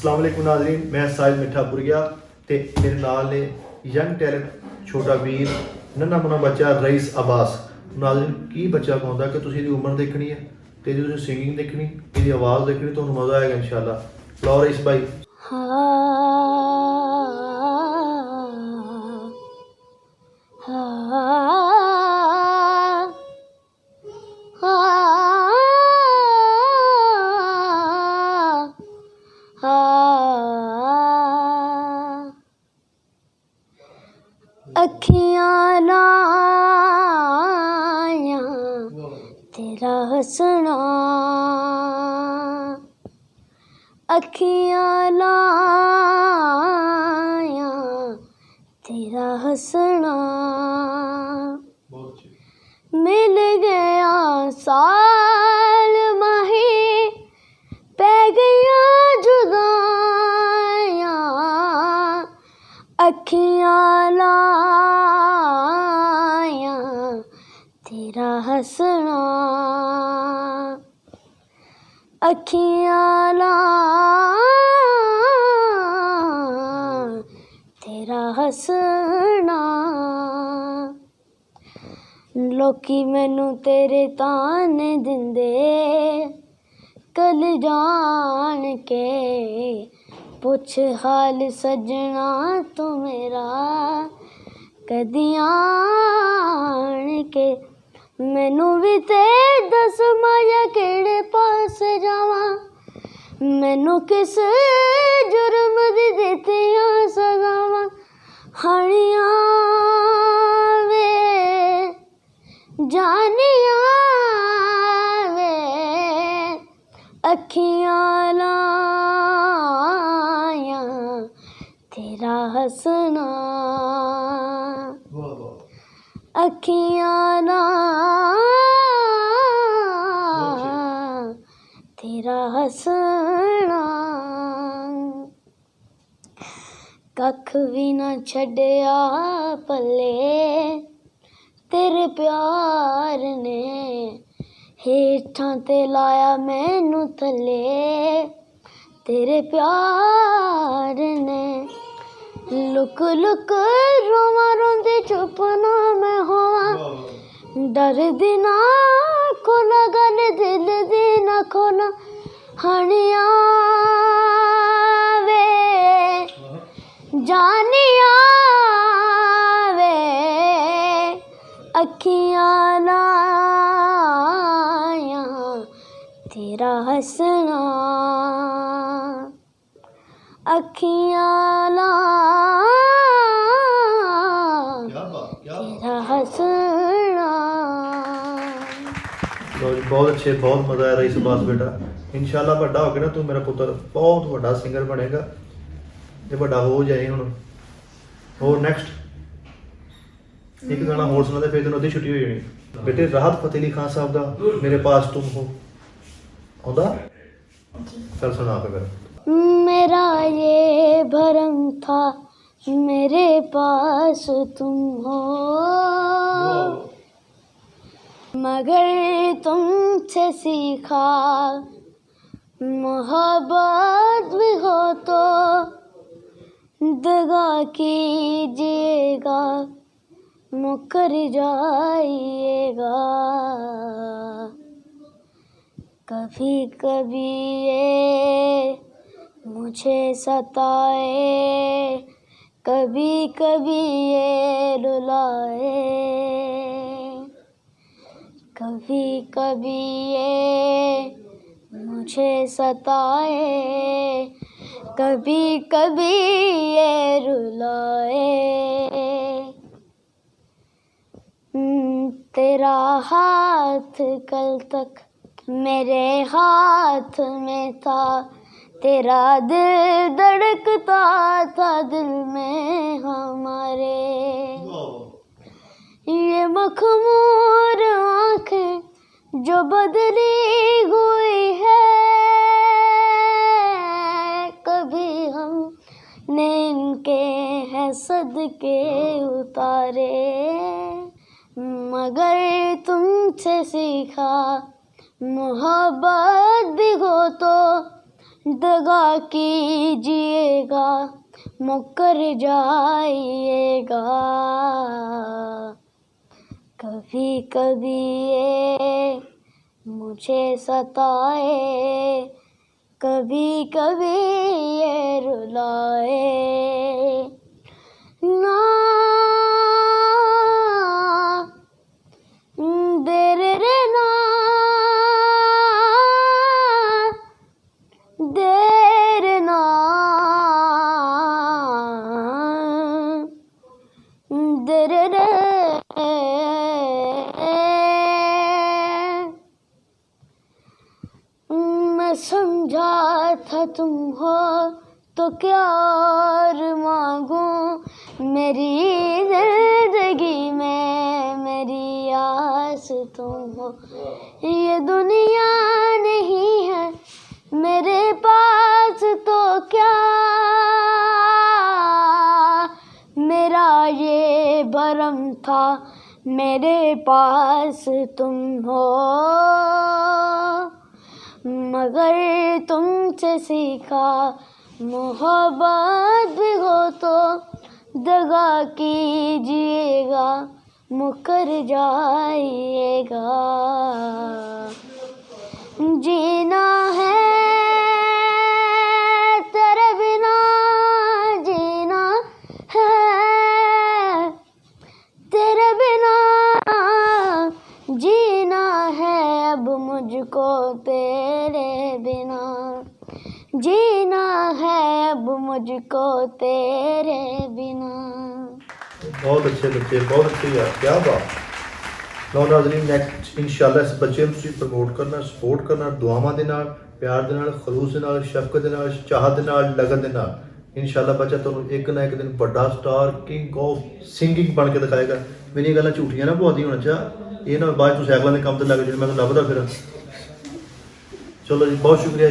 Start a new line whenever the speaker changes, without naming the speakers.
अस्सलाम वालेकुम नाज़रीन, मैं साहिद मिठापुरिया ते मेरे नाल ने यंग टैलेंट छोटा वीर नन्हा मुन्ना बच्चा रईस अब्बास। नाज़रीन की बच्चा गाँदा कि तुसीं इहदी उम्र देखनी है ते इहदी तुसीं सिंगिंग देखनी, इहदी आवाज़ देखनी, तुहानूं मज़ा आएगा इंशाअल्लाह। लो रईस भाई।
अखियां लाया तेरा हंसना, अखियां लाया तेरा हंसना, मिल गया साल माही पै गया जुदाइयां, अखियां लाया तेरा हंसना, अखियां लाया तेरा हंसना। लोकी मैनू तेरे ताने दिंदे कल जान के, पुछ हाल सजना तू मेरा कदी आन के, मैनू भी ते दस माया केड़े पास जावां, मैनू किस जुर्म दी दित्तियां सज़ावां, हानियां वे जानियां वे अखियां लाया तेरा हंसना, अखियां लाया तेरा हंसना। कख भी ना छड्डिया पल्ले तेरे प्यार ने, हेठां ते लाया मैनू थल्ले तेरे प्यार ने, लुक लुक रोवां रोंदी चुप ना मैं होवां, डरदी ना खोला गल दिल दी ना खोला, हानियां वे जानियां वे अखियां लाया तेरा हंसना, अखियां लाया तेरा हंसना।
तो बहुत अच्छे, बहुत मज़ा आया रईस अब्बास बेटा। इंशाअल्लाह बड़ा हो गया ना तू मेरा पुत्र बहुत बड़ा सिंगर बनेगा ते बड़ा हो जाए। हुण होर नैक्सट एक गाना होर सुना दे फिर तेन अद्धी छुट्टी हो जानी। बेटे राहत फतेह अली खान साहब दा मेरे पास तुम हो आउंदा, चल सुना फिर।
मेरा ये भरम था मेरे पास तुम हो, मगर तुमसे सीखा मोहब्बत भी हो तो दगा कीजिएगा मुकर जाइएगा, कभी कभी ये मुझे सताए, कभी कभी ये रुलाए, कभी कभी ये मुझे सताए, कभी कभी ये रुलाए, तेरा हाथ कल तक मेरे हाथ में था, तेरा दिल धड़कता था दिल में हमारे, ये मखमूर आँखें जो बदली हुई है, कभी हमने इनके हैं सदके उतारे, मगर तुमसे सीखा मोहब्बत भी हो तो दगा कीजिएगा मुकर जाइएगा। कभी कभी ये मुझे सताए, कभी कभी ये रुलाए ना। देर रे ना, देर ना, देर रे। मैं समझा था तुम हो तो क्या और मांगूं, मेरी जिंदगी में मेरी आस तुम हो। ये दुनिया नहीं है मेरे पास तो क्या, मेरा ये भरम था मेरे पास तुम हो। मगर तुमसे सीखा मोहब्बत भी हो तो दगा कीजिएगा मुकर जाइएगा। जीना है तेरे बिना, जीना है तेरे बिना, जीना है अब मुझको तेरे बिना, जीना है अब मुझको तेरे बिना।
बहुत अच्छे बच्चे, बहुत अच्छे यार, क्या बात। ਲਓ ਨਾਜ਼ਰੀਨ, ਨੈਕਸਟ ਇਨਸ਼ਾਅੱਲਾ ਇਸ ਬੱਚੇ ਨੂੰ ਤੁਸੀਂ ਪ੍ਰਮੋਟ ਕਰਨਾ, ਸਪੋਰਟ ਕਰਨਾ, ਦੁਆਵਾਂ ਦੇ ਨਾਲ, ਪਿਆਰ ਦੇ ਨਾਲ, ਖਲੂਸ ਦੇ ਨਾਲ, ਸ਼ਫਕਤ ਦੇ ਨਾਲ, ਚਾਹਤ ਦੇ ਨਾਲ, ਲਗਨ ਦੇ ਨਾਲ। ਇਨਸ਼ਾਅੱਲਾ ਬੱਚਾ ਤੁਹਾਨੂੰ ਇੱਕ ਨਾ ਇੱਕ ਦਿਨ ਵੱਡਾ ਸਟਾਰ, ਕਿੰਗ ਆਫ ਸਿੰਗਿੰਗ ਬਣ ਕੇ ਦਿਖਾਏਗਾ। ਮੇਰੀਆਂ ਗੱਲਾਂ ਝੂਠੀਆਂ ਨਾ ਪੁਆਦੀ ਹੋਣਾ ਚਾਹ, ਇਹ ਨਾ ਬਾਅਦ ਤੁਸੀਂ ਅਗਲਾਂ ਦੇ ਕੰਮ ਤੇ ਲੱਗ ਜਾਓ ਮੈਂ ਤੁਹਾਨੂੰ ਲੱਭਦਾ ਫਿਰ। ਚਲੋ ਜੀ, ਬਹੁਤ ਸ਼ੁਕਰੀਆ।